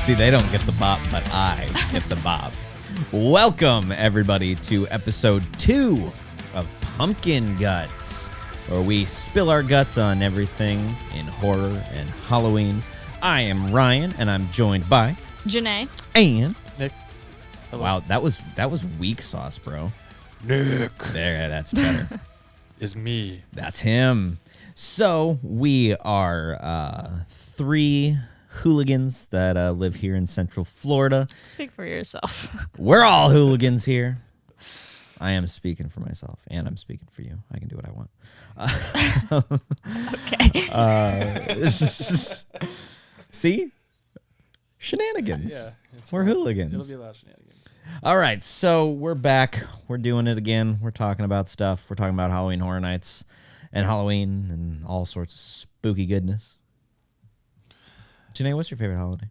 See, they don't get the bop, but I get the bop. Welcome, everybody, to episode 2 of Pumpkin Guts, where we spill our guts on everything in horror and Halloween. I am Ryan, and I'm joined by Janae and Nick. Hello. Wow, that was weak sauce, bro. Nick There, that's better. is me. That's him. So we are 3 hooligans that live here in Central Florida. Speak for yourself. We're all hooligans here. I am speaking for myself, and I'm speaking for you. I can do what I want. Okay. See? Shenanigans. Yeah, We're hooligans. It'll be a lot of shenanigans. All right, so we're back. We're doing it again. We're talking about stuff. We're talking about Halloween Horror Nights and Halloween and all sorts of spooky goodness. Janae, what's your favorite holiday?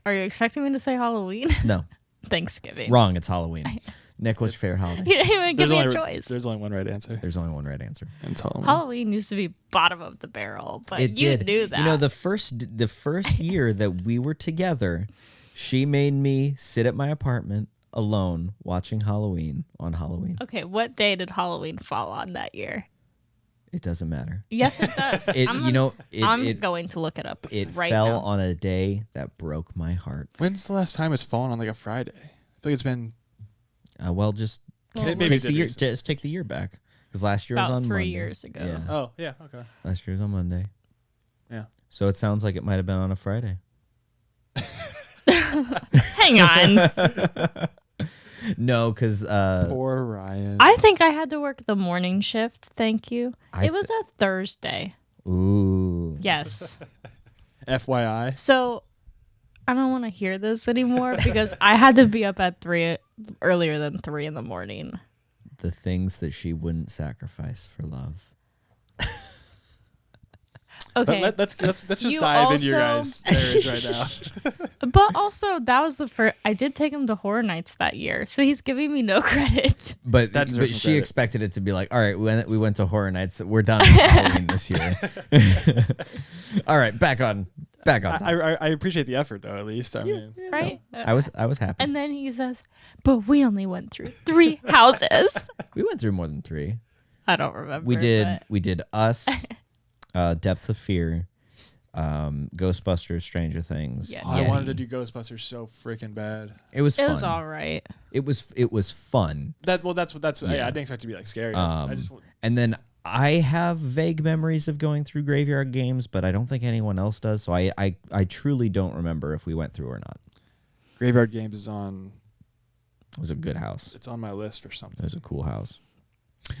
Are you expecting me to say Halloween? No. Thanksgiving. Wrong, it's Halloween. Nick, what's your favorite holiday? You didn't even give me a choice. There's only one right answer. There's only one right answer. And it's Halloween. Halloween used to be bottom of the barrel, but It you did. knew that. You know, the first year that we were together, she made me sit at my apartment alone watching Halloween on Halloween. Okay, what day did Halloween fall on that year? It doesn't matter. Yes, it does. I'm going to look it up It right fell now. on a day that broke my heart. When's the last time it's fallen on like a Friday? I feel like it's been Well, just Well, maybe take it's the year, recent. just take the year back, because last year was About on 3 Monday. years ago. Yeah. Oh, yeah, okay. Last year was on Monday. Yeah. So it sounds like it might have been on a Friday. Hang on. No, because Poor Ryan. I think I had to work the morning shift. Thank you. I It was a Thursday. ooh. Yes. FYI. So I don't want to hear this anymore because I had to be up at 3 earlier than 3 in the morning. The things that she wouldn't sacrifice for love. Okay. Let's just You dive into your also- guys' marriage right now. But also, that was the first. I did take him to Horror Nights that year, so he's giving me no credit. But, That but deserves some she credit. expected it to be like, all right, we went to Horror Nights. We're done with Halloween this year. All right, back on. I appreciate the effort though. At least I mean, Right? I was happy. And then he says, but we only went through 3 houses. We went through more than 3. I don't remember. We but- did Us, Depths of Fear, Ghostbusters, Stranger Things. Yeah. I Yeti. wanted to do Ghostbusters so freaking bad. It was It fun. was all right. It was fun. That's yeah. Yeah. I didn't expect it to be like scary. I just And then I have vague memories of going through Graveyard Games, but I don't think anyone else does. So I truly don't remember if we went through or not. Graveyard Games is on. It was a good house. It's on my list for It something. was a cool house.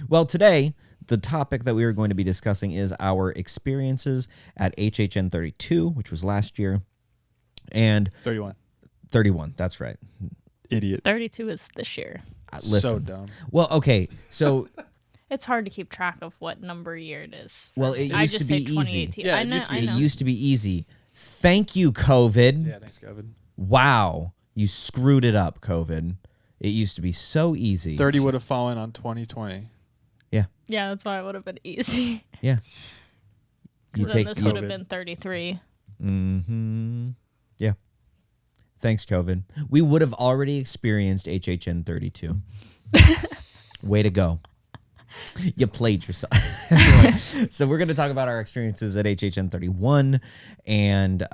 Well, today, the topic that we are going to be discussing is our experiences at HHN 32, which was last year, and 31. 31. That's right. Idiot. 32 is this year. Listen. So dumb. Well, okay. So, It's hard to keep track of what number year it is. well, it I used just to be say easy. 2018. Yeah, I it know. used to be- I know. It used to be easy. Thank you, COVID. Yeah, thanks, Kevin. Wow. You screwed it up, COVID. It used to be so easy. 30 would have fallen on 2020. Yeah, that's why it would have been easy. Yeah. You Then take this would have COVID. been 33. Mm-hmm. Yeah. Thanks, COVID. We would have already experienced HHN 32. Way to go. You played yourself. Anyway, so we're going to talk about our experiences at HHN 31 and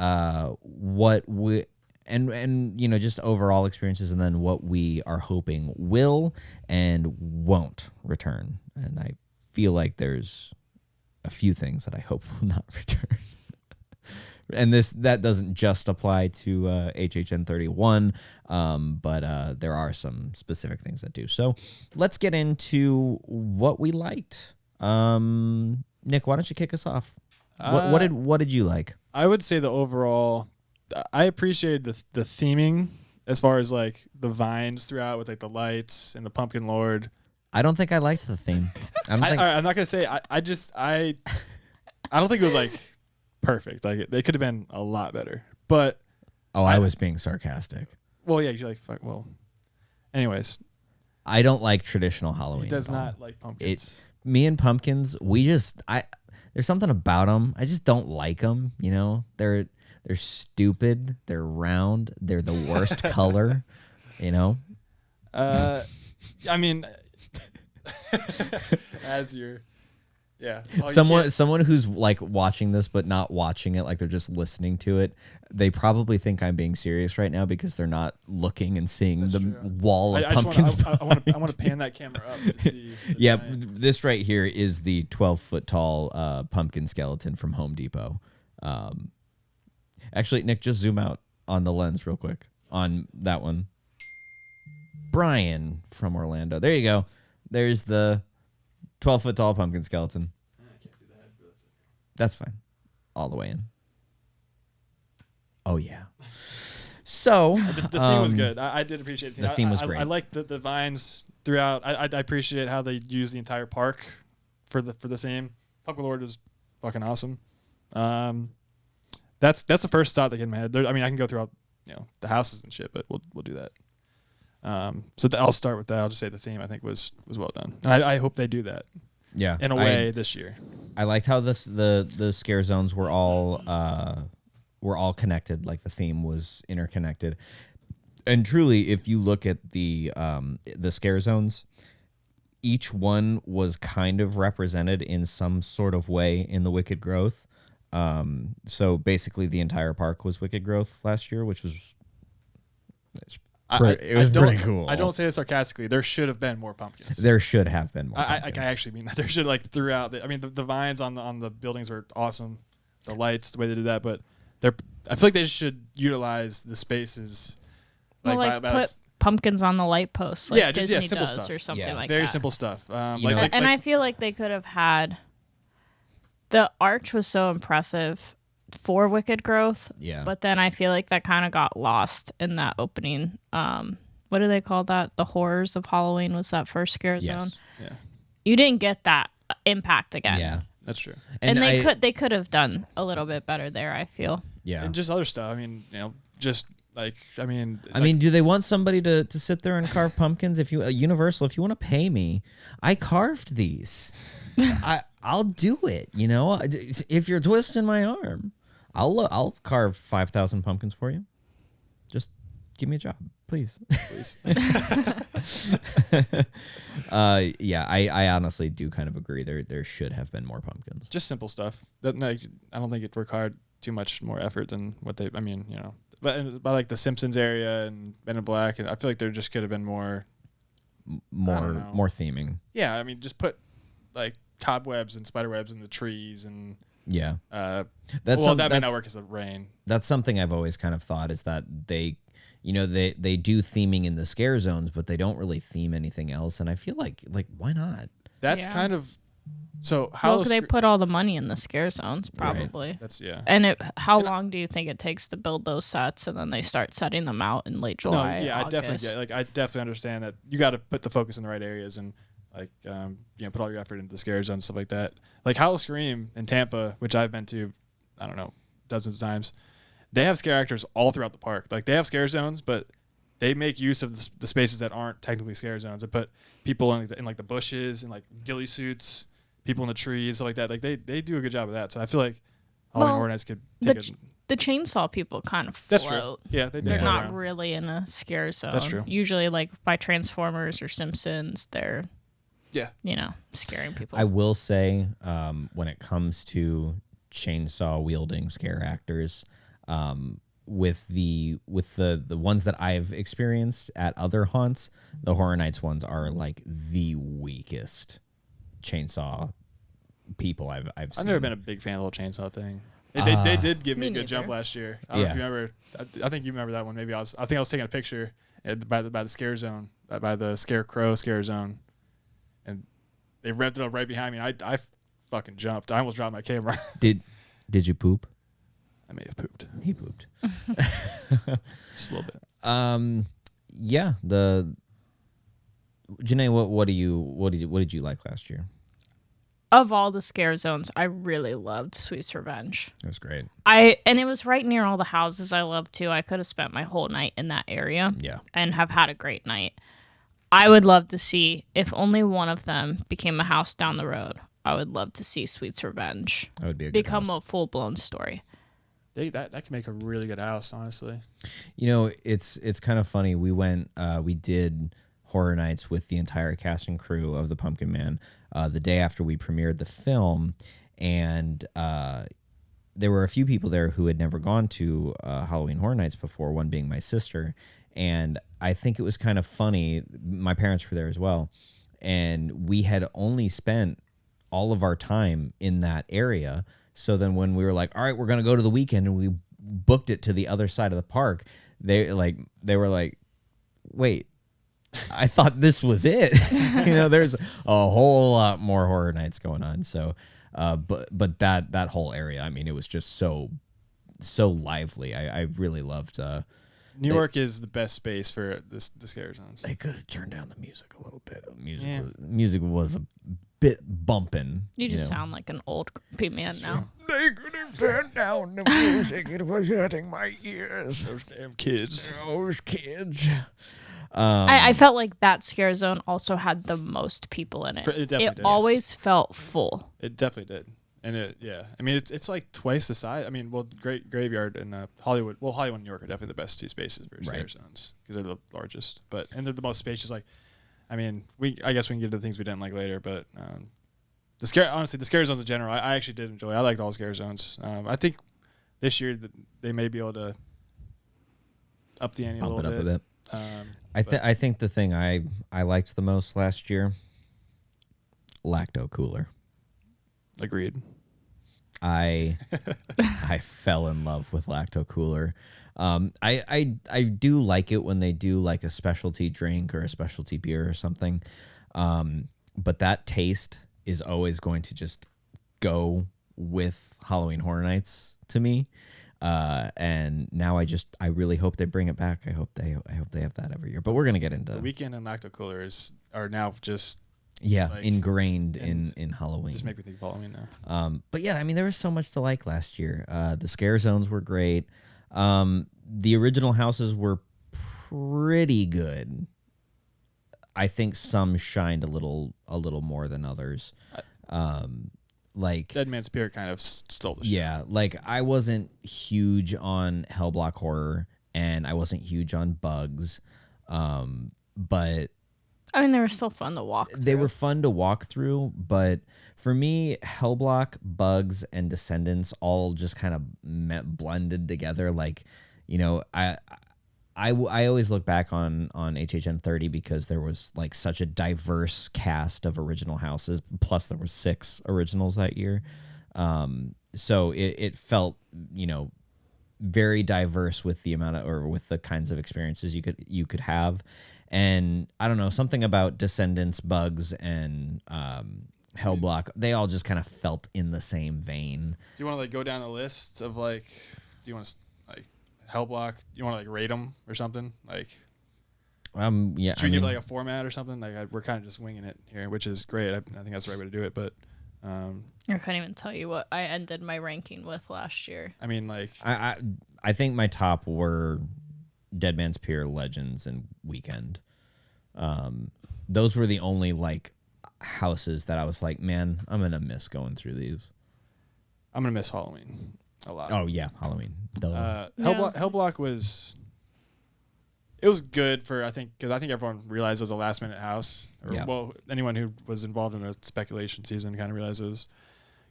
what we and you know, just overall experiences, and then what we are hoping will and won't return. And I feel like there's a few things that I hope will not return. And that doesn't just apply to HHN 31, but there are some specific things that do. So let's get into what we liked. Nick, why don't you kick us off? What did you like? I would say the overall, I appreciated the theming as far as like the vines throughout with like the lights and the pumpkin lord. I don't think I liked the theme. I don't think. I'm not gonna say I don't think it was like perfect. Like they could have been a lot better. But I was being sarcastic. well, yeah, you're like fuck. Well, anyways, I don't like traditional Halloween. he does at all. not like pumpkins. Me and pumpkins, there's something about them. I just don't like them. You know, they're They're stupid. They're round. They're the worst color. You know. I mean, as you're, yeah. Oh, someone who's like watching this but not watching it, like they're just listening to it. They probably think I'm being serious right now because they're not looking and seeing wall of pumpkins. I want to pan that camera up to see. Yeah, this right here is the 12-foot tall pumpkin skeleton from Home Depot. Actually, Nick, just zoom out on the lens real quick on that one. Brian from Orlando. There you go. There's the 12-foot tall pumpkin skeleton. I can't see the head, but that's fine. All the way in. Oh, yeah. So the theme was good. I did appreciate the theme. The theme was great. I liked the vines throughout. I appreciate how they used the entire park for the theme. Pumpkin Lord was fucking awesome. That's the first thought that came in my head. I mean, I can go through all, the houses and shit, but we'll do that. So I'll start with that. I'll just say the theme I think was well done, and I hope they do that. Yeah, in a way this year. I liked how the scare zones were all connected. Like the theme was interconnected, and truly, if you look at the scare zones, each one was kind of represented in some sort of way in the Wicked Growth. So basically, the entire park was Wicked Growth last year, which was. It was pretty cool. I don't say it sarcastically. There should have been more pumpkins. There should have been more pumpkins. I actually mean that. There should throughout. The vines on the buildings are awesome. The lights, the way they did that, but I feel like they should utilize the spaces. Put pumpkins on the light posts, like Disney simple does, stuff. or something like very that. simple stuff. I feel like they could have had. The arch was so impressive for Wicked Growth, but then I feel like that kind of got lost in that opening. What do they call that? The Horrors of Halloween was that first scare zone. Yeah, you didn't get that impact again. Yeah, that's true. And they could have done a little bit better there, I feel. Yeah, and just other stuff. I mean, do they want somebody to sit there and carve pumpkins? If Universal, if you want to pay me, I carved these. I'll do it. If you're twisting my arm, I'll carve 5,000 pumpkins for you. Just give me a job, please. I honestly do kind of agree. There should have been more pumpkins. Just simple stuff. I don't think it required too much more effort than what they. But by like the Simpsons area and Men in Black, and I feel like there just could have been more theming. Yeah, just put like cobwebs and spiderwebs in the trees and. Yeah. That may not work as the rain. That's something I've always kind of thought is that they do theming in the scare zones, but they don't really theme anything else. And I feel like why not? That's kind of so how they put all the money in the scare zones probably. Right. That's And how long do you think it takes to build those sets and then they start setting them out in late July? No, yeah, August? I definitely understand that you got to put the focus in the right areas and put all your effort into the scare zone and stuff like that. Like Howl Scream in Tampa, which I've been to, I don't know, dozens of times. They have scare actors all throughout the park. Like they have scare zones, but they make use of the spaces that aren't technically scare zones. They put people in the bushes and like ghillie suits, people in the trees, stuff like that. Like they do a good job of that. So I feel like Halloween Horror Nights could take the chainsaw people kind of float. That's true. Yeah, they're not really in a scare zone. That's true. Usually, like by Transformers or Simpsons, they're scaring people. I will say, when it comes to chainsaw wielding scare actors, with the ones that I've experienced at other haunts, the Horror Nights ones are like the weakest chainsaw people I've seen. I've never been a big fan of the whole chainsaw thing. They did give me a good jump last year. I don't know if you remember. I think you remember that one. Maybe I think I was taking a picture by the scare zone, by the Scarecrow scare zone, and they revved it up right behind me. And I fucking jumped. I almost dropped my camera. Did you poop? I may have pooped. He pooped. Just a little bit. Yeah. Janae, what did you like last year? Of all the scare zones, I really loved Sweet's Revenge. It was great. And it was right near all the houses I love too. I could have spent my whole night in that area. Yeah. And have had a great night. I would love to see if only one of them became a house down the road. I would love to see Sweet's Revenge That would be a good become house. a full blown story. that can make a really good house, honestly. You know, it's kind of funny. We did Horror Nights with the entire cast and crew of The Pumpkin Man the day after we premiered the film, and there were a few people there who had never gone to Halloween Horror Nights before, one being my sister. And I think it was kind of funny. My parents were there as well. And we had only spent all of our time in that area. So then when we were like, all right, we're going to go to the weekend, and we booked it to the other side of the park, they were like, wait, I thought this was it. You know, there's a whole lot more Horror Nights going on. So, but that whole area, I mean, it was just so lively. I really loved New York is the best space for the scare zones. They could have turned down the music a little bit. Music was a bit bumping. You just sound like an old grumpy man now. They could have turned down the music. It was hurting my ears. Those damn kids. Those kids. I felt like that scare zone also had the most people in it. It definitely did. Always felt full. It definitely did. And I mean, it's like twice the size. I mean, well, Graveyard and Hollywood. Well, Hollywood and New York are definitely the best two spaces for scare zones because they're the largest. And they're the most spacious. Like, I mean, I guess we can get to the things we didn't like later. But the scare zones in general, I actually did enjoy. I liked all the scare zones. I think this year they may be able to up the ante a little bit. I think the thing I liked the most last year, Lacto Cooler. Agreed. I fell in love with Lacto Cooler. I do like it when they do like a specialty drink or a specialty beer or something. But that taste is always going to just go with Halloween Horror Nights to me. And now I really hope they bring it back. I hope they have that every year. But we're gonna get into the Weekend and Lacto Coolers are now just ingrained in Halloween. Just make me think of Halloween now. But yeah, I mean, there was so much to like last year. The scare zones were great. The original houses were pretty good. I think some shined a little more than others. Like Dead Man's Spirit kind of stole the show. Yeah, like I wasn't huge on Hellblock Horror, and I wasn't huge on Bugs, but I mean, they were still fun to walk through. They were fun to walk through, but for me, Hellblock, Bugs, and Descendants all just kind of blended together. Like, you know, I always look back on HHN 30 because there was like such a diverse cast of original houses. Plus, there were 6 originals that year, so it felt, you know, very diverse with the amount of or with the kinds of experiences you could have. And I don't know, something about Descendants, Bugs, and Hellblock, they all just kind of felt in the same vein. Do you want to like go down a list of like, do you want to like Hellblock? You want to like rate them or something? Like, yeah. Should we give like a format or something? Like we're kind of just winging it here, which is great. I think that's the right way to do it. But I can't even tell you what I ended my ranking with last year. I mean, like I think my top were Dead Man's Pier, Legends, and Weekend. Those were the only like houses that I was like, man, I'm gonna miss going through these. I'm gonna miss Halloween a lot. Oh yeah, Halloween. Hellblock was. It was good for because I think everyone realized it was a last minute house. Well, anyone who was involved in a speculation season kind of realized it was.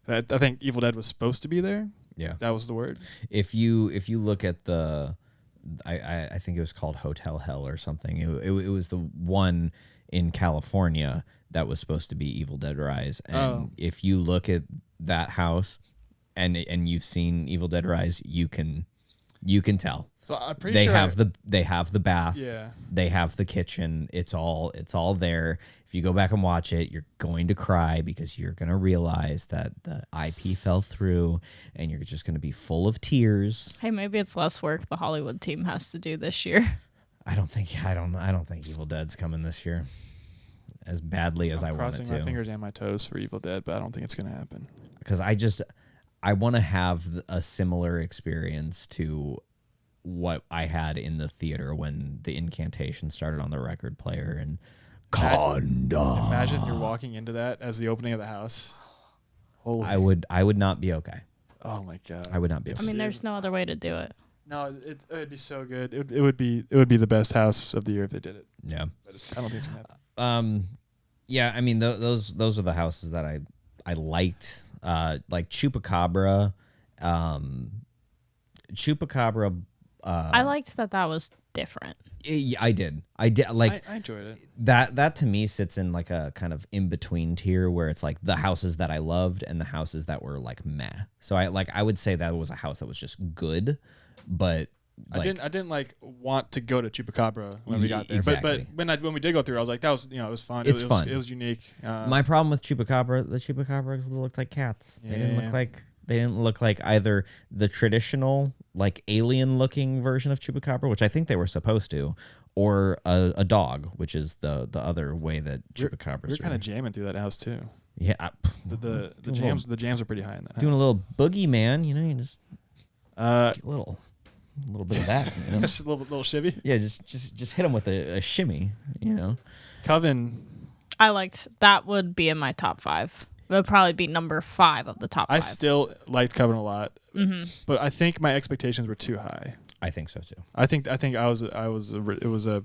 I think Evil Dead was supposed to be there. Yeah, that was the word. If you look at the, I think it was called Hotel Hell or something. It was the one in California that was supposed to be Evil Dead Rise. And if you look at that house, and you've seen Evil Dead Rise, you can tell. So I'm pretty they sure they have the bath. Yeah. They have the kitchen. It's all there. If you go back and watch it, you're going to cry because you're going to realize that the IP fell through, and you're just going to be full of tears. Hey, maybe it's less work the Hollywood team has to do this year. I don't think Evil Dead's coming this year as badly as I want it to. Crossing my fingers and my toes for Evil Dead, but I don't think it's going to happen. Because I want to have a similar experience to what I had in the theater when the incantation started on the record player and Imagine you're walking into that as the opening of the house. I would not be okay. Oh my god. I would not be. I mean, there's no other way to do it. No, it'd be so good. It would be the best house of the year if they did it. Yeah. I don't think it's gonna happen. Yeah. I mean, those are the houses that I liked. Like Chupacabra. Chupacabra. I liked that was different. I did. Like I enjoyed it. That to me sits in like a kind of in between tier where it's like the houses that I loved and the houses that were like meh. So I would say that was a house that was just good, but like, I didn't like want to go to Chupacabra when we got there. Exactly. But when we did go through, I was like, that was, it was fun. It's fun. It was unique. My problem with Chupacabra, the Chupacabras looked like cats. Yeah. They didn't look like either the traditional like alien looking version of Chupacabra, which I think they were supposed to, or a dog, which is the other way that Chupacabras. We're kind of jamming through that house too. Yeah. The jams are pretty high in that. Doing a little boogie, man. You know, you just house. get a little bit of that. You know? Just a little shivvy. Yeah, just hit them with a shimmy. You know, Coven. I liked that. Would be in my top 5. It would probably be number 5 of the top 5. I still liked Coven a lot, but I think my expectations were too high. I think so too. I think there's a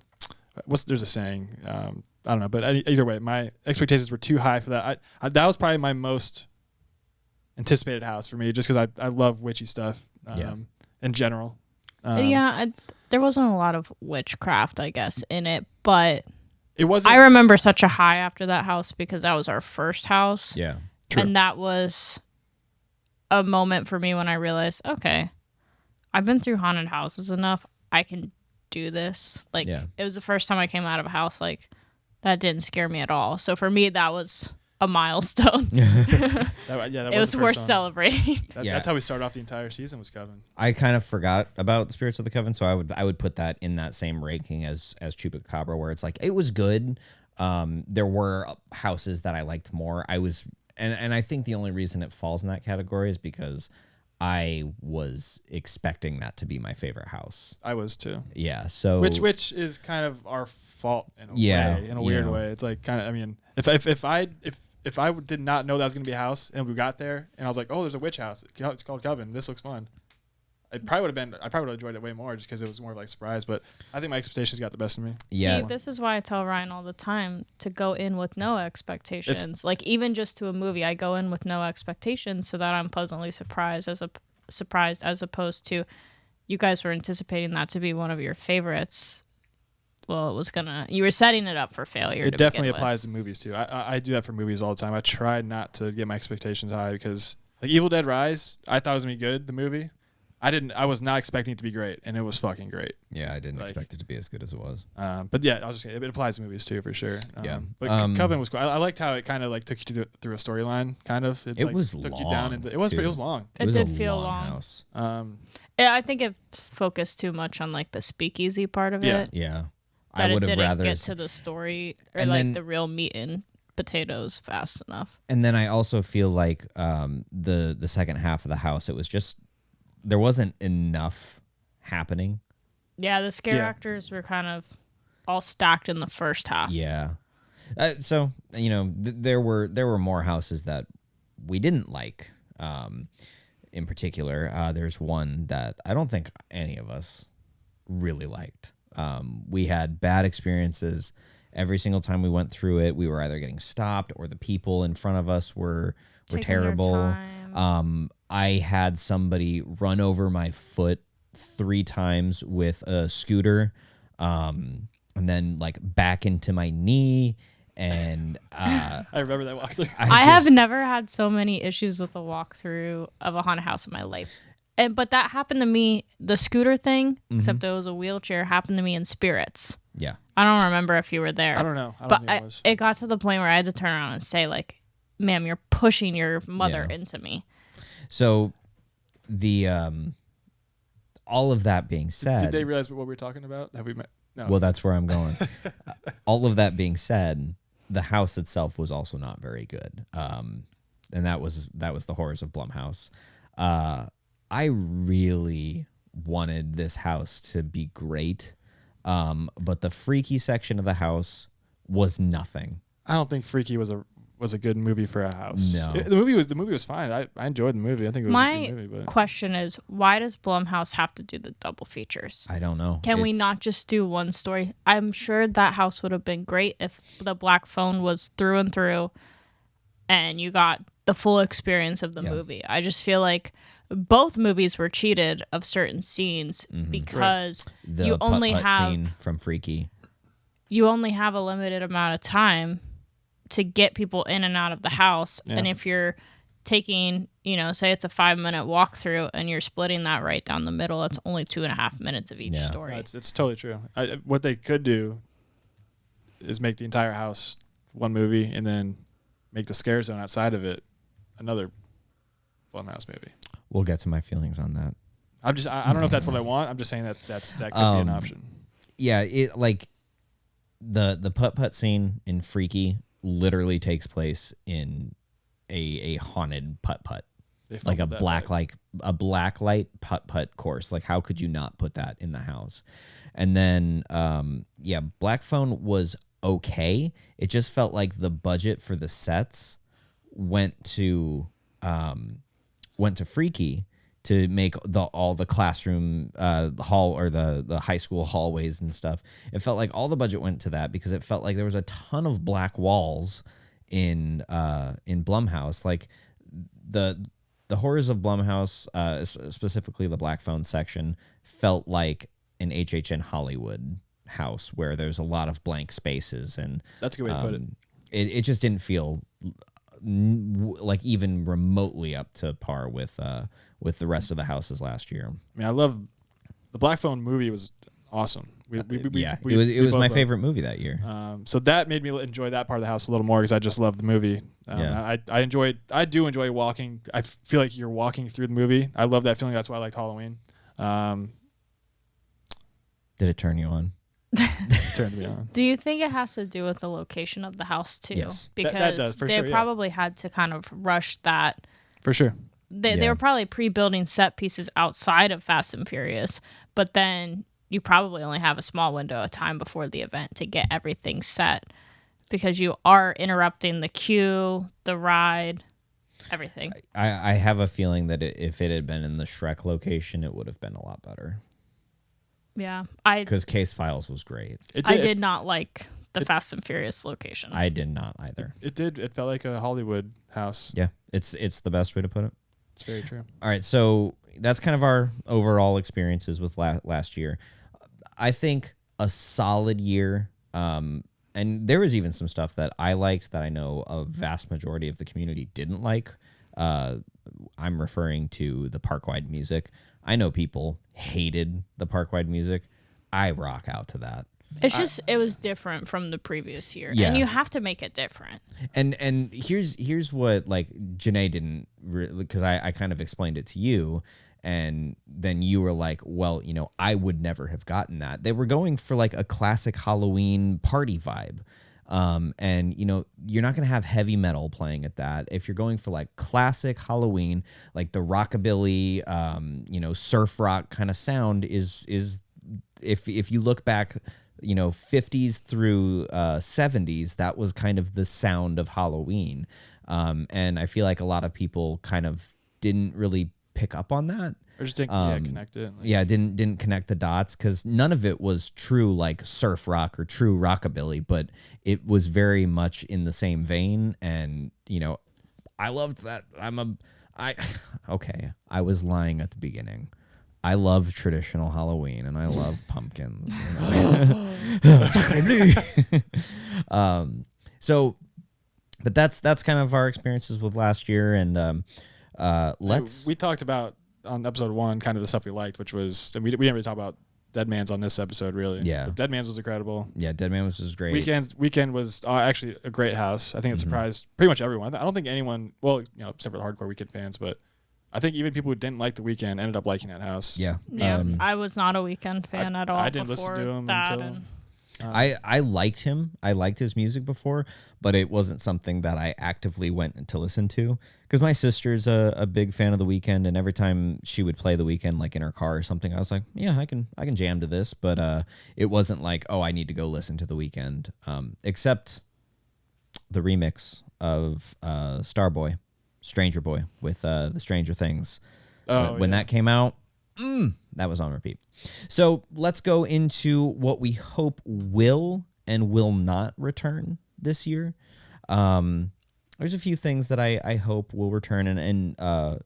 saying, I don't know, but either way, my expectations were too high for that. That was probably my most anticipated house for me, just because I love witchy stuff in general. There wasn't a lot of witchcraft, I guess, in it, but it wasn't. I remember such a high after that house because that was our first house. Yeah, true. And that was a moment for me when I realized, okay, I've been through haunted houses enough. I can do this. Like, It was the first time I came out of a house like that didn't scare me at all. So for me, that was a milestone. It was worth celebrating. That's how we started off the entire season, was Coven. I kind of forgot about Spirits of the Coven, so I would put that in that same ranking as Chupacabra, where it's like it was good. There were houses that I liked more. And I think the only reason it falls in that category is because I was expecting that to be my favorite house. I was too. Yeah. So which is kind of our fault in a way, in a weird way. It's like kind of, I mean, if I did not know that was going to be a house and we got there and I was like, oh, there's a witch house. It's called Coven. This looks fun. I probably would have enjoyed it way more just because it was more of like a surprise. But I think my expectations got the best of me. Yeah. See, this is why I tell Ryan all the time to go in with no expectations. Like even just to a movie, I go in with no expectations so that I'm pleasantly surprised as opposed to you guys were anticipating that to be one of your favorites. Well, you were setting it up for failure. It definitely applies to movies too. I do that for movies all the time. I try not to get my expectations high because like Evil Dead Rise, I thought it was going to be good, the movie. I was not expecting it to be great, and it was fucking great. Yeah, I didn't expect it to be as good as it was. But yeah, I was just saying, it applies to movies too, for sure. Yeah. But Coven was cool. I liked how it kind of like took you through a storyline, kind of. It like, was took long. You down into, it was long. It did feel long. House. I think it focused too much on like the speakeasy part of it. Yeah. That I would have rather get to the story or like the real meat and potatoes fast enough. And then I also feel like the second half of the house, it was just there wasn't enough happening. Yeah, the scare actors were kind of all stacked in the first half. Yeah. So, there were more houses that we didn't like. In particular, there's one that I don't think any of us really liked. We had bad experiences every single time we went through it. We were either getting stopped or the people in front of us were terrible. I had somebody run over my foot 3 times with a scooter, and then like back into my knee. And I remember that walkthrough. I have never had so many issues with a walkthrough of a haunted house in my life. But that happened to me, the scooter thing, except it was a wheelchair, happened to me in Spirits. Yeah. I don't remember if you were there. I don't know. I don't think it was. It got to the point where I had to turn around and say, like, ma'am, you're pushing your mother into me. So the all of that being said, did they realize what we were talking about? Have we met? No. Well, that's where I'm going. All of that being said, the house itself was also not very good. And that was the horrors of Blumhouse. I really wanted this house to be great, but the freaky section of the house was nothing. I don't think freaky was a was a good movie for a house. No. The movie was fine. I enjoyed the movie. I think it was a good movie. But Question is, why does Blumhouse have to do the double features? I don't know. Can we not just do one story? I'm sure that house would have been great if the Black Phone was through and through and you got the full experience of the movie. I just feel like both movies were cheated of certain scenes because the you only putt-putt have scene from Freaky. You only have a limited amount of time to get people in and out of the house. Yeah. And if you're taking, say it's a 5-minute walkthrough and you're splitting that right down the middle, that's only 2.5 minutes of each story. It's totally true. What they could do is make the entire house one movie and then make the scare zone outside of it another Blumhouse movie. We'll get to my feelings on that. I don't know if that's what I want. I'm just saying that could be an option. Yeah, it like the putt-putt scene in Freaky literally takes place in a haunted putt-putt. Like a black light putt-putt course. Like, how could you not put that in the house? And then Black Phone was okay. It just felt like the budget for the sets went to Freaky to make all the classroom hall or the high school hallways and stuff. It felt like all the budget went to that because it felt like there was a ton of black walls in Blumhouse. Like the horrors of Blumhouse, specifically the Black Phone section, felt like an HHN Hollywood house where there's a lot of blank spaces, and that's a good way to put it. It just didn't feel like even remotely up to par with the rest of the houses last year. I mean, I love the Black Phone movie. Was awesome. It was my favorite movie that year. So that made me enjoy that part of the house a little more because I just love the movie. I do enjoy walking. I feel like you're walking through the movie. I love that feeling. That's why I liked Halloween. Did it turn you on? Turned me on. Do you think it has to do with the location of the house too? Yes. Because that does, for they sure, probably had to kind of rush that. For sure. They were probably pre-building set pieces outside of Fast and Furious, but then you probably only have a small window of time before the event to get everything set because you are interrupting the queue, the ride, everything. I have a feeling that if it had been in the Shrek location, it would have been a lot better. Yeah. Because Case Files was great. I did not like the Fast and Furious location. I did not either. It did. It felt like a Hollywood house. Yeah, it's the best way to put it. It's very true. All right, so that's kind of our overall experiences with last year. I think a solid year, and there was even some stuff that I liked that I know a vast majority of the community didn't like. I'm referring to the park-wide music. I know people hated the park-wide music. I rock out to that. It's just it was different from the previous year, Yeah. and you have to make it different. And here's what like Janae didn't because I kind of explained it to you, and then you were like, well, I would never have gotten that. They were going for like a classic Halloween party vibe. And you're not going to have heavy metal playing at that. If you're going for like classic Halloween, like the rockabilly, surf rock kind of sound is if you look back, 50s through 70s, that was kind of the sound of Halloween. And I feel like a lot of people kind of didn't really pick up on that. Or just didn't connect it. Didn't connect the dots because none of it was true like surf rock or true rockabilly, but it was very much in the same vein. And I loved that. I was lying at the beginning. I love traditional Halloween and I love pumpkins. But that's kind of our experiences with last year, and we talked about on episode 1 kind of the stuff we liked, which was we didn't really talk about Dead Man's on this episode really. Yeah, but Dead Man's was incredible. Yeah, Dead Man was great. Weekend was actually a great house. I think it surprised pretty much everyone. I don't think anyone, well, except for the hardcore Weekend fans, but I think even people who didn't like the Weekend ended up liking that house. Yeah. I was not a Weekend fan at all. I didn't listen to him until. I liked him. I liked his music before, but it wasn't something that I actively went to listen to because my sister's a big fan of The Weeknd, and every time she would play The Weeknd, like in her car or something, I was like, yeah, I can jam to this, but it wasn't like, oh, I need to go listen to The Weeknd. Except the remix of Starboy, Stranger Boy with the Stranger Things. When that came out, that was on repeat. So let's go into what we hope will and will not return this year. There's a few things that I hope will return, and I'm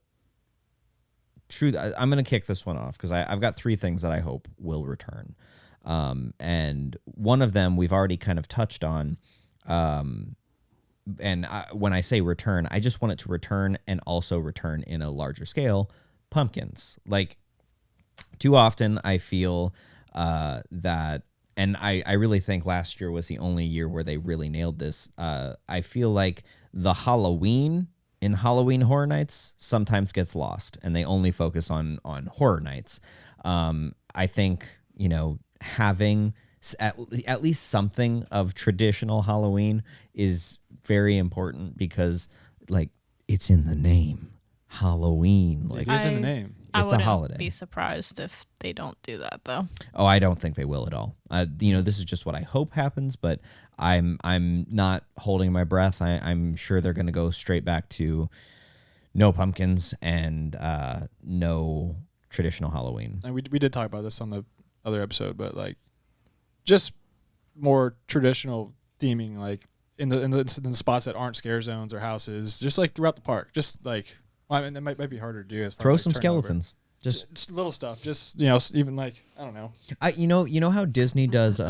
going to kick this one off because I've got 3 things that I hope will return. And one of them we've already kind of touched on. When I say return, I just want it to return and also return in a larger scale. Pumpkins. Like, too often I feel that, and I really think last year was the only year where they really nailed this. I feel like the Halloween in Halloween Horror Nights sometimes gets lost, and they only focus on Horror Nights. I think, having at least something of traditional Halloween is very important because, like, it's in the name. Halloween. Like, it is in the name. It's a holiday. I wouldn't be surprised if they don't do that, though. Oh, I don't think they will at all. This is just what I hope happens, but I'm not holding my breath. I'm sure they're going to go straight back to no pumpkins and no traditional Halloween. And we did talk about this on the other episode, but like just more traditional theming, like in the spots that aren't scare zones or houses, just like throughout the park. Just like, well, I mean, that might be harder to do. As far Throw as, some like, skeletons. Just little stuff. Just even like, I don't know. You know how Disney does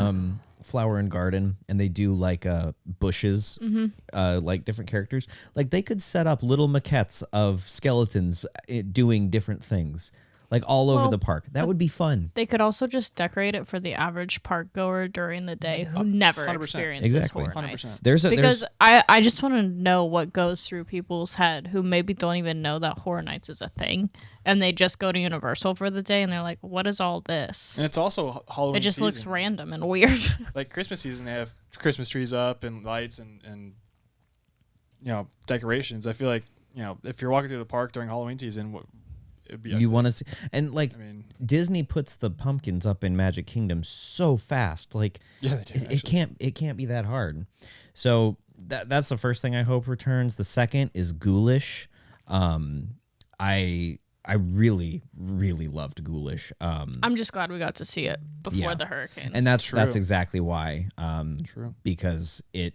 Flower and Garden, and they do like bushes, like different characters. Like, they could set up little maquettes of skeletons doing different things, like all over the park. That would be fun. They could also just decorate it for the average park goer during the day who never 100%. experiences Exactly. Horror 100%. Nights. Because I just want to know what goes through people's head who maybe don't even know that Horror Nights is a thing, and they just go to Universal for the day, and they're like, what is all this? And it's also Halloween. It just season. looks random and weird. Like Christmas season, they have Christmas trees up and lights and decorations. I feel like, if you're walking through the park during Halloween season, it'd be, you want to see, and like, I mean, Disney puts the pumpkins up in Magic Kingdom so fast. Like, yeah, they do, it can't be that hard. So that's the first thing I hope returns. The second is Ghoulish. I really, really loved Ghoulish. I'm just glad we got to see it before the hurricane. And that's exactly why. True. Because it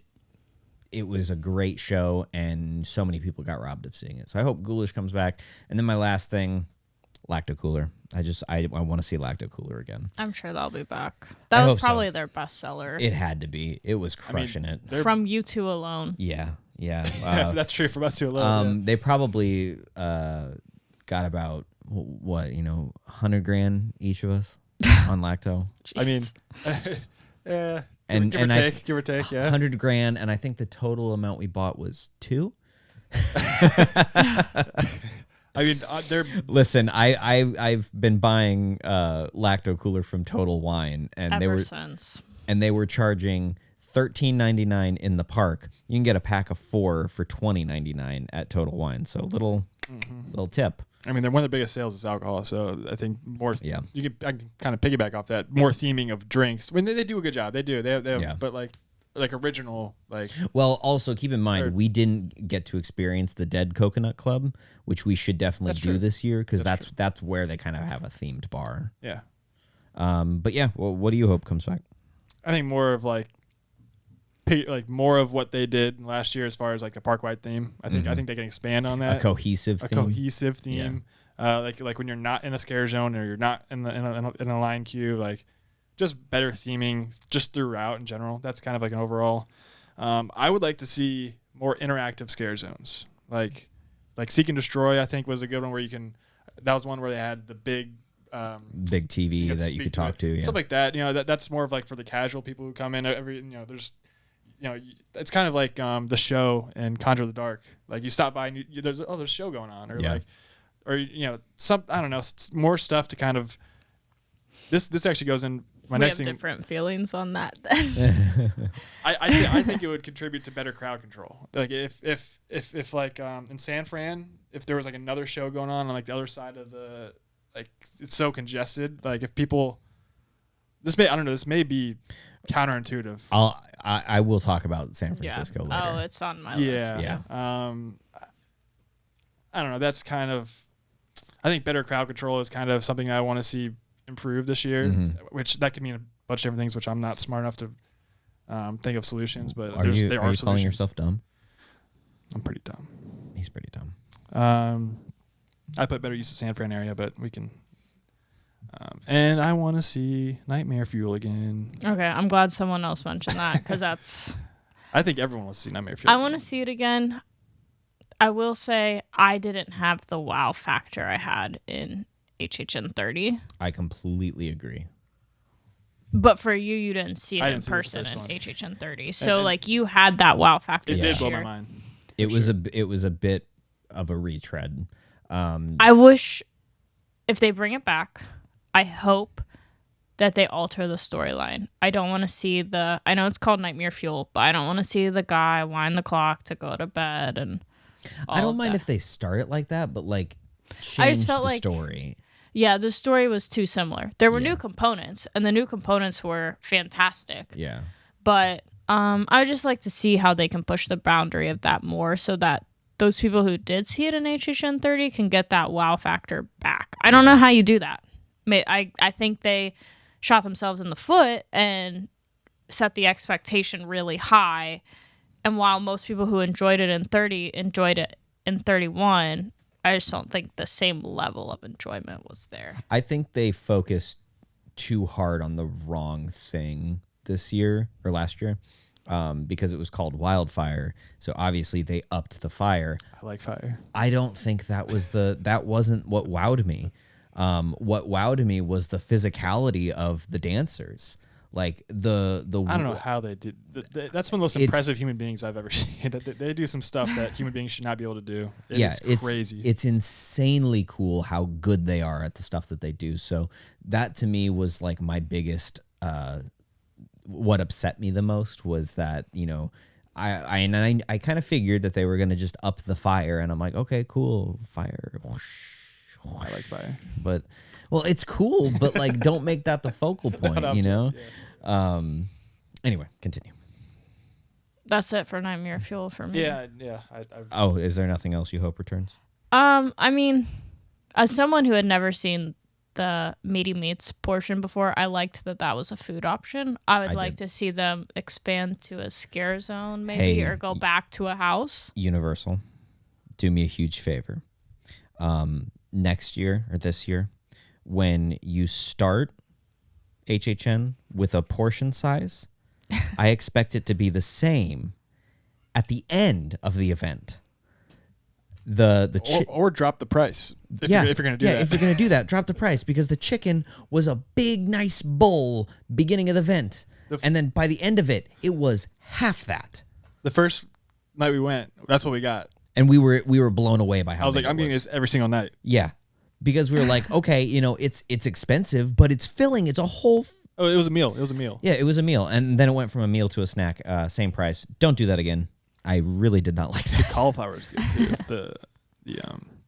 was a great show, and so many people got robbed of seeing it. So I hope Ghoulish comes back. And then my last thing, Lacto Cooler. I want to see Lacto Cooler again. I'm sure they'll be back. That was probably their best seller. It had to be. It was crushing it. From you two alone. Yeah. That's true from us two alone. They probably got about $100,000 each of us on Lacto. I mean, give or take, yeah. $100,000, and I think the total amount we bought was $2. I mean, they're listen. I've been buying Lacto Cooler from Total Wine, and they were charging $13.99 in the park. You can get a pack of 4 for $20.99 at Total Wine. So little tip. I mean, they're one of the biggest sales is alcohol, so I think more. I can kind of piggyback off that. More theming of drinks. I mean, they do a good job. They do. They have but like original, like. Well, also keep in mind we didn't get to experience the Dead Coconut Club, which we should definitely do this year because that's where they kind of have a themed bar. Yeah. But yeah, well, what do you hope comes back? I think more of like more of what they did last year as far as like a park-wide theme. I think they can expand on that. A cohesive theme. Like when you're not in a scare zone or you're not in a line queue, like just better theming just throughout in general. That's kind of like an overall. I would like to see more interactive scare zones. Like Seek and Destroy, I think was a good one where that was one where they had the big TV that you could talk to. Yeah. Stuff like that. That's more of like for the casual people who come in there's it's kind of like the show in Conjure the Dark. Like you stop by and there's a show going on, some I don't know, more stuff to kind of. This actually goes in my next thing. Different feelings on that. Then. I think it would contribute to better crowd control. Like if like in San Fran, if there was like another show going on like the other side of the it's so congested. Like if people. This may be counterintuitive. I will talk about San Francisco later. Oh, it's on my list. Yeah. I don't know. That's kind of, I think better crowd control is kind of something I want to see improve this year, which that could mean a bunch of different things, which I'm not smart enough to think of solutions. But are you calling solutions. Yourself dumb? I'm pretty dumb. He's pretty dumb. I put better use of San Fran area, but we can. And I want to see Nightmare Fuel again. Okay, I'm glad someone else mentioned that because that's. I think everyone wants to see Nightmare Fuel. I want to see it again. I will say I didn't have the wow factor I had in HHN 30. I completely agree. But for you, you didn't see it in person in HHN 30. So like you had that wow factor. It this did blow year. my mind. It was a bit of a retread. I wish if they bring it back, I hope that they alter the storyline. I don't want to see I know it's called Nightmare Fuel, but I don't want to see the guy wind the clock to go to bed and I don't mind if they start it like that, but like change the story. Yeah, the story was too similar. There were new components, and the new components were fantastic. Yeah. But I would just like to see how they can push the boundary of that more so that those people who did see it in HHN 30 can get that wow factor back. I don't know how you do that. I think they shot themselves in the foot and set the expectation really high. And while most people who enjoyed it in 30 enjoyed it in 31, I just don't think the same level of enjoyment was there. I think they focused too hard on the wrong thing this year or last year because it was called Wildfire. So obviously they upped the fire. I like fire. I don't think that wasn't what wowed me. What wowed me was the physicality of the dancers. Like I don't know how they did. That's one of the most impressive human beings I've ever seen. They do some stuff that human beings should not be able to do. It's crazy. It's insanely cool how good they are at the stuff that they do. So that to me was like my biggest. What upset me the most was that I kind of figured that they were gonna just up the fire, and I'm like, okay, cool, fire. I like fire, but. Well, it's cool, but like, don't make that the focal point, you know? Yeah. Anyway, continue. That's it for Nightmare Fuel for me. Yeah. Is there nothing else you hope returns? I mean, as someone who had never seen the meaty meats portion before, I liked that was a food option. I would like to see them expand to a scare zone maybe or go back to a house. Universal, do me a huge favor. Next year or this year, when you start HHN with a portion size, I expect it to be the same at the end of the event. Or drop the price if you're going to do that. If you're going to do that, drop the price because the chicken was a big, nice bowl beginning of the event. And then by the end of it, it was half that. The first night we went, that's what we got. And we were blown away by how I was like, I'm getting this every single night. Yeah. Because we were like, okay, it's expensive, but it's filling. It's a whole. It was a meal. Yeah, it was a meal, and then it went from a meal to a snack. Same price. Don't do that again. I really did not like that. The cauliflower was good too.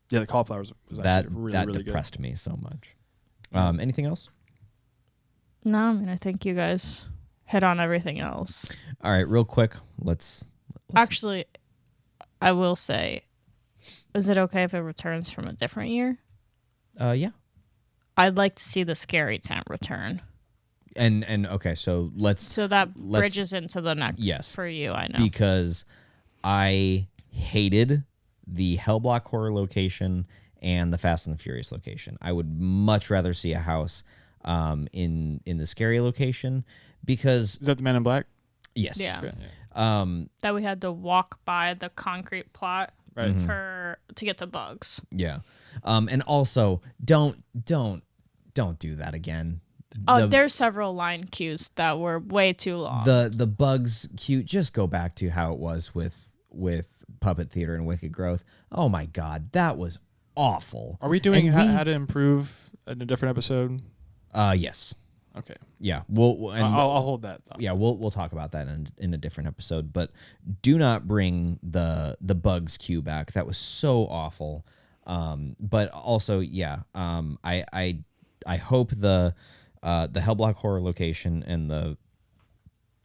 The cauliflower was that really that really depressed good. me so much. Anything else? No, I mean I think you guys hit on everything else. All right, real quick, let's actually. I will say, is it okay if it returns from a different year? Yeah. I'd like to see the scary tent return. And okay, so that bridges into the next for you, I know. Because I hated the Hellblock Horror location and the Fast and the Furious location. I would much rather see a house in the scary location because is that the Men in Black? Yes. Yeah. Okay. That we had to walk by the concrete plot right. to get to bugs. Yeah. And also don't do that again. There's several line cues that were way too long. The bugs cue, just go back to how it was with Puppet Theater and Wicked Growth. Oh my God, that was awful. Are we doing how to improve in a different episode? Yes. Okay. Yeah. I'll hold that. Yeah, we'll talk about that in a different episode. But do not bring the bugs cue back. That was so awful. But also, yeah. I hope the Hellblock Horror location and the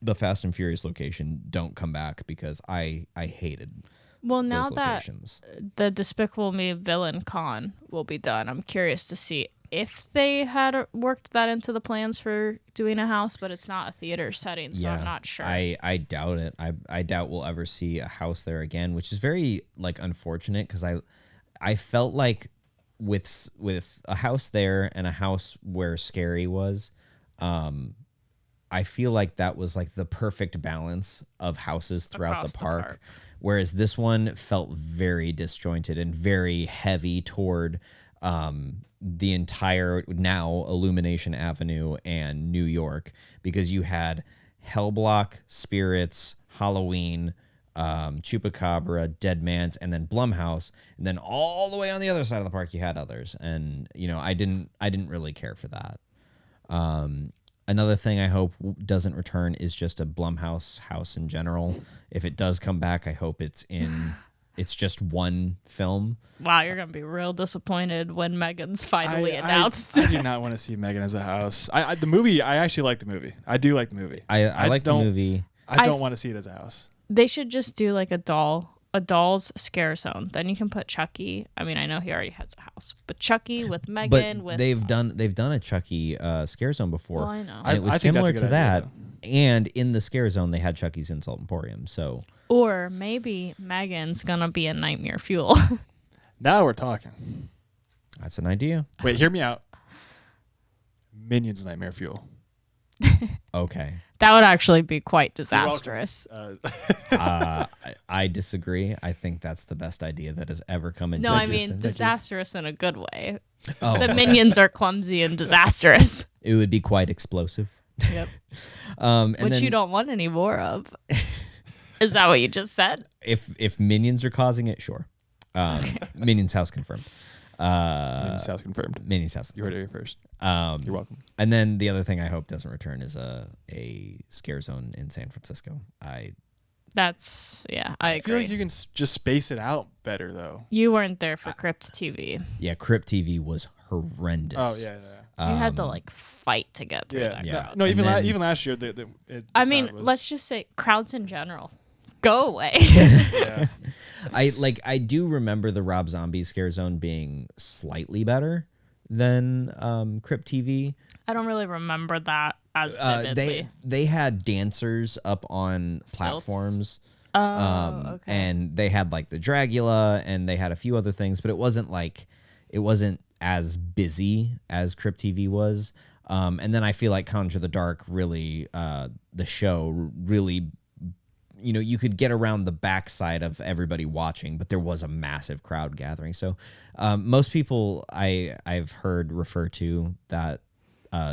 the Fast and Furious location don't come back because I hated. Well, now those that locations. the Despicable Me villain con will be done, I'm curious to see if they had worked that into the plans for doing a house, but it's not a theater setting, so I'm not sure. I doubt it. I doubt we'll ever see a house there again, which is very like unfortunate because I felt like with a house there and a house where Scary was, I feel like that was like the perfect balance of houses throughout the park. Whereas this one felt very disjointed and very heavy toward the entire now Illumination Avenue and New York, because you had Hellblock, Spirits, Halloween, Chupacabra, Dead Man's, and then Blumhouse, and then all the way on the other side of the park you had others, and I didn't really care for that. Another thing I hope doesn't return is just a Blumhouse house in general. If it does come back, I hope it's just one film. Wow, you're going to be real disappointed when Megan's finally announced. I do not want to see Megan as a house. The movie, I actually like the movie. I do like the movie. I like the movie. I don't want to see it as a house. They should just do like a doll's scare zone. Then you can put Chucky. I mean, I know he already has a house, but Chucky with Megan. But they've done a Chucky scare zone before. Well, I know. And it was similar to that. And in the scare zone, they had Chucky's Insult Emporium. So, or maybe Megan's gonna be a nightmare fuel. Now we're talking. That's an idea. Wait, hear me out. Minions Nightmare Fuel. Okay. That would actually be quite disastrous. I disagree. I think that's the best idea that has ever come into existence. No, I mean disastrous in a good way. Oh. The minions are clumsy and disastrous. It would be quite explosive. Yep. Which you don't want any more of. Is that what you just said? If minions are causing it, sure. Minions house confirmed. Minions house confirmed. Minions house. You heard it here first. You're welcome. And then the other thing I hope doesn't return is a scare zone in San Francisco. I agree. Feel like you can just space it out better though. You weren't there for Crypt TV. Yeah, Crypt TV was horrendous. Oh yeah. You had to like fight to get through that. Yeah. No, even last year. Let's just say crowds in general. Go away. Yeah. I do remember the Rob Zombie scare zone being slightly better than Crypt TV. I don't really remember that as vividly. They had dancers up on platforms. Okay. And they had like the Dragula and they had a few other things, but it wasn't as busy as Crypt TV was. And then I feel like Conjure the Dark really, the show really, you could get around the backside of everybody watching, but there was a massive crowd gathering. So most people I've heard refer to that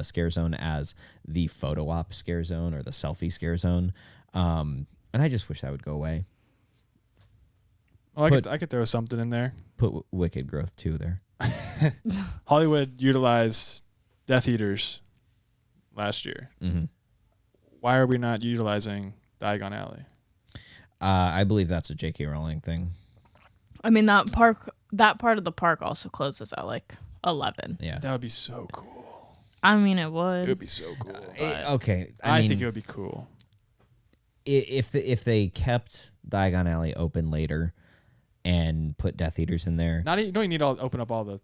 scare zone as the photo op scare zone or the selfie scare zone. And I just wish that would go away. Oh, I could throw something in there. Put Wicked Growth 2 there. Hollywood utilized Death Eaters last year. Mm-hmm. Why are we not utilizing Diagon Alley? I believe that's a J.K. Rowling thing. I mean, that part of the park also closes at like 11. Yeah, that would be so cool. I mean, it would. It would be so cool. Okay, I think it would be cool if they kept Diagon Alley open later and put Death Eaters in there. You don't need to open up all the,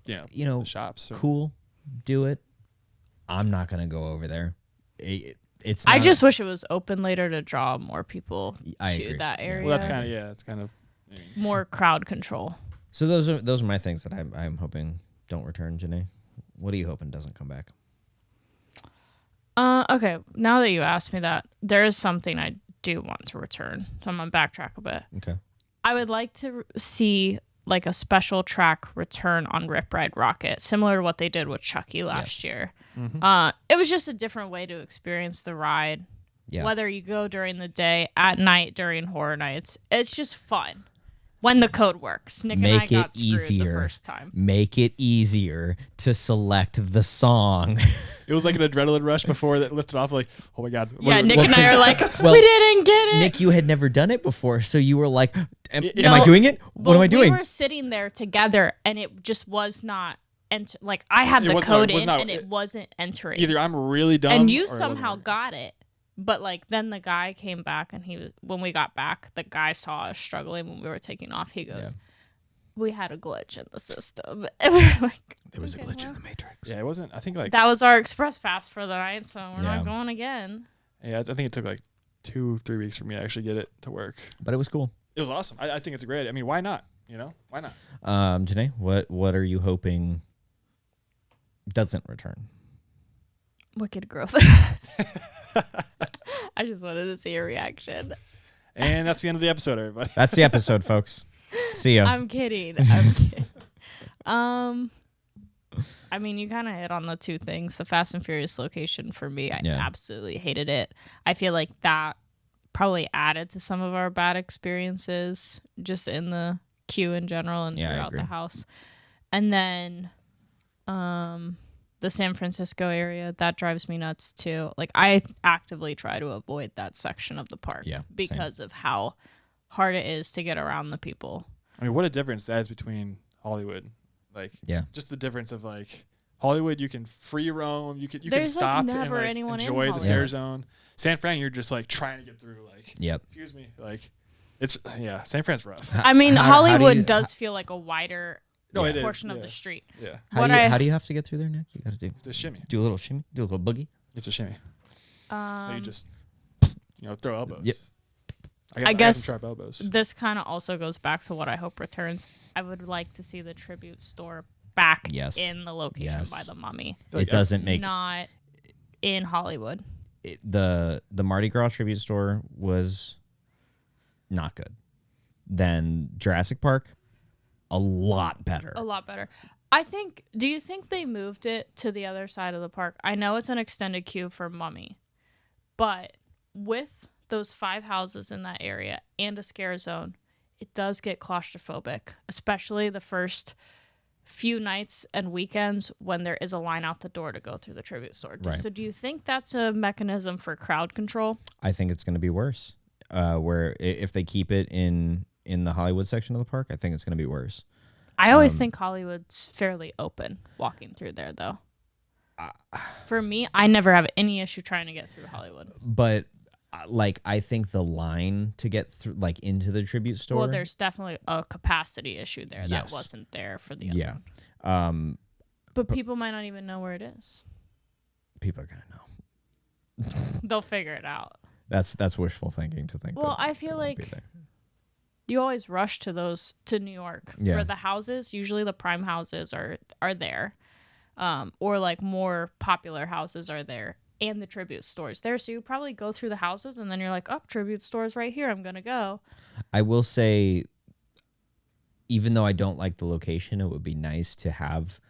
the shops. Cool, do it. I'm not gonna go over there. It's. I just wish it was open later to draw more people to that area. Well, that's kind of more crowd control. So those are my things that I'm hoping don't return. Janae, what are you hoping doesn't come back? Okay, now that you asked me that, there is something I do want to return. So I'm gonna backtrack a bit. Okay. I would like to see like a special track return on Rip Ride Rocket, similar to what they did with Chucky last year. Mm-hmm. It was just a different way to experience the ride. Yeah. Whether you go during the day, at night, during horror nights, it's just fun. When the code works. Nick and I got screwed the first time. Make it easier to select the song. It was like an adrenaline rush before that lifted off. Like, oh my God. Yeah, Nick and I are like, we didn't get it. Nick, you had never done it before, so you were like, am I doing it? What am I doing? We were sitting there together, and it just was not. I had the code in, and it wasn't entering. Either I'm really dumb, and you somehow got it. But like then the guy came back, and when we got back, the guy saw us struggling when we were taking off. He goes, "We had a glitch in the system." And we were like, there was a glitch in the matrix. Yeah, it wasn't. I think like that was our express pass for the night, so we're not going again. Yeah, I think it took like 2-3 weeks for me to actually get it to work. But it was cool. It was awesome. I think it's a great. I mean, why not? You know, why not? Janae, what are you hoping doesn't return? Wicked growth. I just wanted to see your reaction. And that's the end of the episode, everybody. That's the episode, folks. See ya. I'm kidding. I mean, you kind of hit on the two things. The Fast and Furious location for me, I absolutely hated it. I feel like that probably added to some of our bad experiences just in the queue in general and throughout the house. And then the San Francisco area, that drives me nuts too. Like I actively try to avoid that section of the park because of how hard it is to get around the people. I mean, what a difference that is between Hollywood. Like, just the difference of like Hollywood, you can free roam, you can stop and like enjoy the scare zone. San Fran, you're just like trying to get through. Like, excuse me, like it's San Fran's rough. I mean, Hollywood does feel like a wider portion of the street. Yeah. How do you have to get through there, Nick? You got to do it's a shimmy. Do a little shimmy. Do a little boogie. It's a shimmy. You just throw elbows. Yep. I guess trap elbows. This kind of also goes back to what I hope returns. I would like to see the tribute store back in the location by the Mummy. It doesn't make not in Hollywood. The Mardi Gras tribute store was not good. Then Jurassic Park, a lot better. A lot better. Do you think they moved it to the other side of the park? I know it's an extended queue for Mummy, but with those 5 houses in that area and a scare zone, it does get claustrophobic, especially the first few nights and weekends when there is a line out the door to go through the tribute store. Right. So do you think that's a mechanism for crowd control? I think it's going to be worse. Where if they keep it in the Hollywood section of the park, I think it's going to be worse. I always think Hollywood's fairly open walking through there, though. For me, I never have any issue trying to get through Hollywood. But like, I think the line to get through, like, into the tribute store. Well, there's definitely a capacity issue there that wasn't there for the other one. But people might not even know where it is. People are gonna know. They'll figure it out. That's wishful thinking to think. Well, I feel like you always rush to New York for the houses. Usually the prime houses are there, or like more popular houses are there, and the tribute stores there. So you probably go through the houses, and then you're like, "Oh, tribute stores right here. I'm gonna go." I will say, even though I don't like the location, it would be nice to have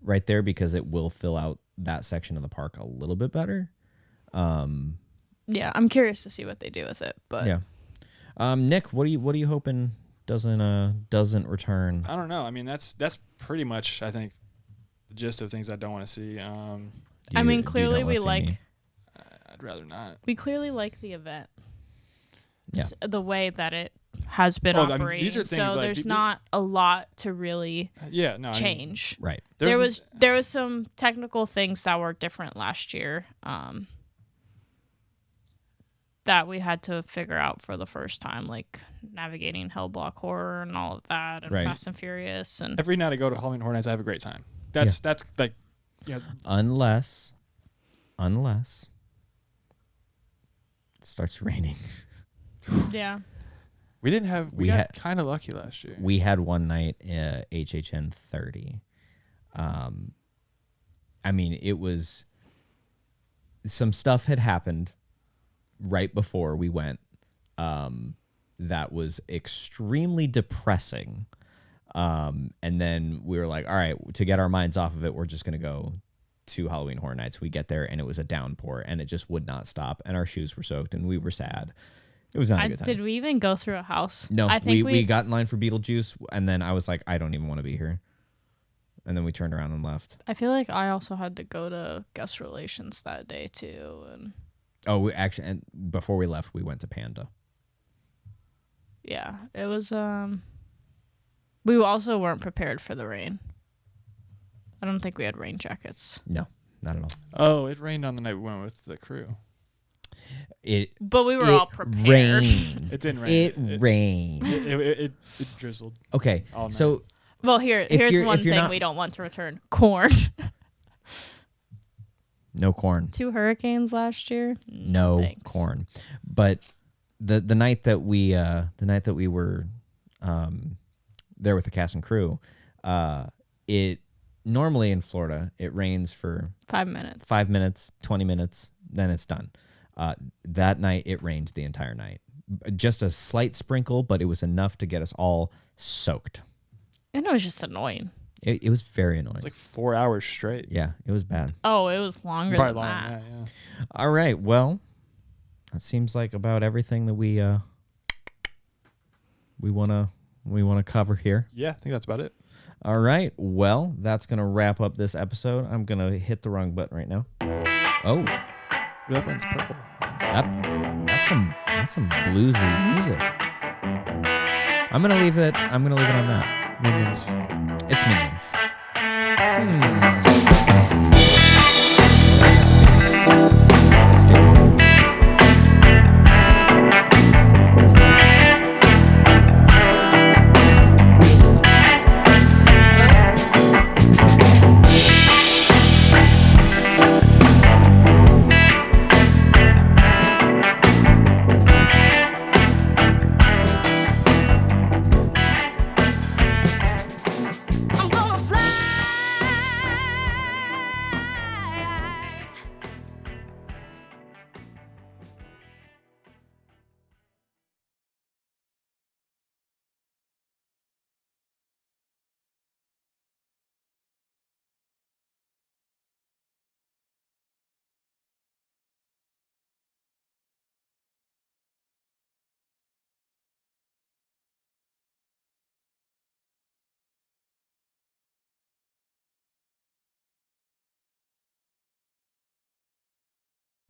right there because it will fill out that section of the park a little bit better. Yeah, I'm curious to see what they do with it, but Nick, what are you hoping doesn't return? I don't know. I mean, that's pretty much, I think, the gist of things I don't want to see. I mean, clearly we like. I'd rather not. We clearly like the event. Yeah. The way that it has been operating. I mean, these are things so like, there's not a lot to really change. I mean, right. There was some technical things that were different last year. That we had to figure out for the first time, like navigating Hell Block Horror and all of that, and Fast and Furious. And every night I go to Halloween Horror Nights, I have a great time. That's like, unless it starts raining. Yeah, we got kind of lucky last year. We had one night HHN 30. I mean, it was some stuff had happened right before we went that was extremely depressing, and then we were like, all right, to get our minds off of it, we're just gonna go to Halloween Horror Nights. We get there and it was a downpour and it just would not stop, and our shoes were soaked and we were sad. It was not a good time. Did we even go through a house? No, I think we got in line for Beetlejuice, and then I was like, I don't even want to be here, and then we turned around and left. I feel like I also had to go to guest relations that day too, and and before we left, we went to Panda. Yeah, it was. We also weren't prepared for the rain. I don't think we had rain jackets. No, not at all. Oh, it rained on the night we went with the crew. But we were all prepared. Rained. It didn't rain. It rained. It drizzled. Okay, all night. so Well, here's one thing we don't want to return: corn. no corn. 2 hurricanes last year. No Thanks. corn. But the night that we were there with the cast and crew, it normally in Florida it rains for 5 minutes. 5 minutes, 20 minutes, then it's done. That night it rained the entire night. Just a slight sprinkle, but it was enough to get us all soaked. And it was just annoying. It was very annoying. It's like 4 hours straight. Yeah, it was bad. Oh, it was longer Probably than long. that. Yeah. All right, well, that seems like about everything that we wanna cover here. Yeah, I think that's about it. All right, well, that's gonna wrap up this episode. I'm gonna hit the wrong button right now. Oh, That one's purple. that's some bluesy music. I'm gonna leave it on that. Minions. It's Minions. Stay tuned.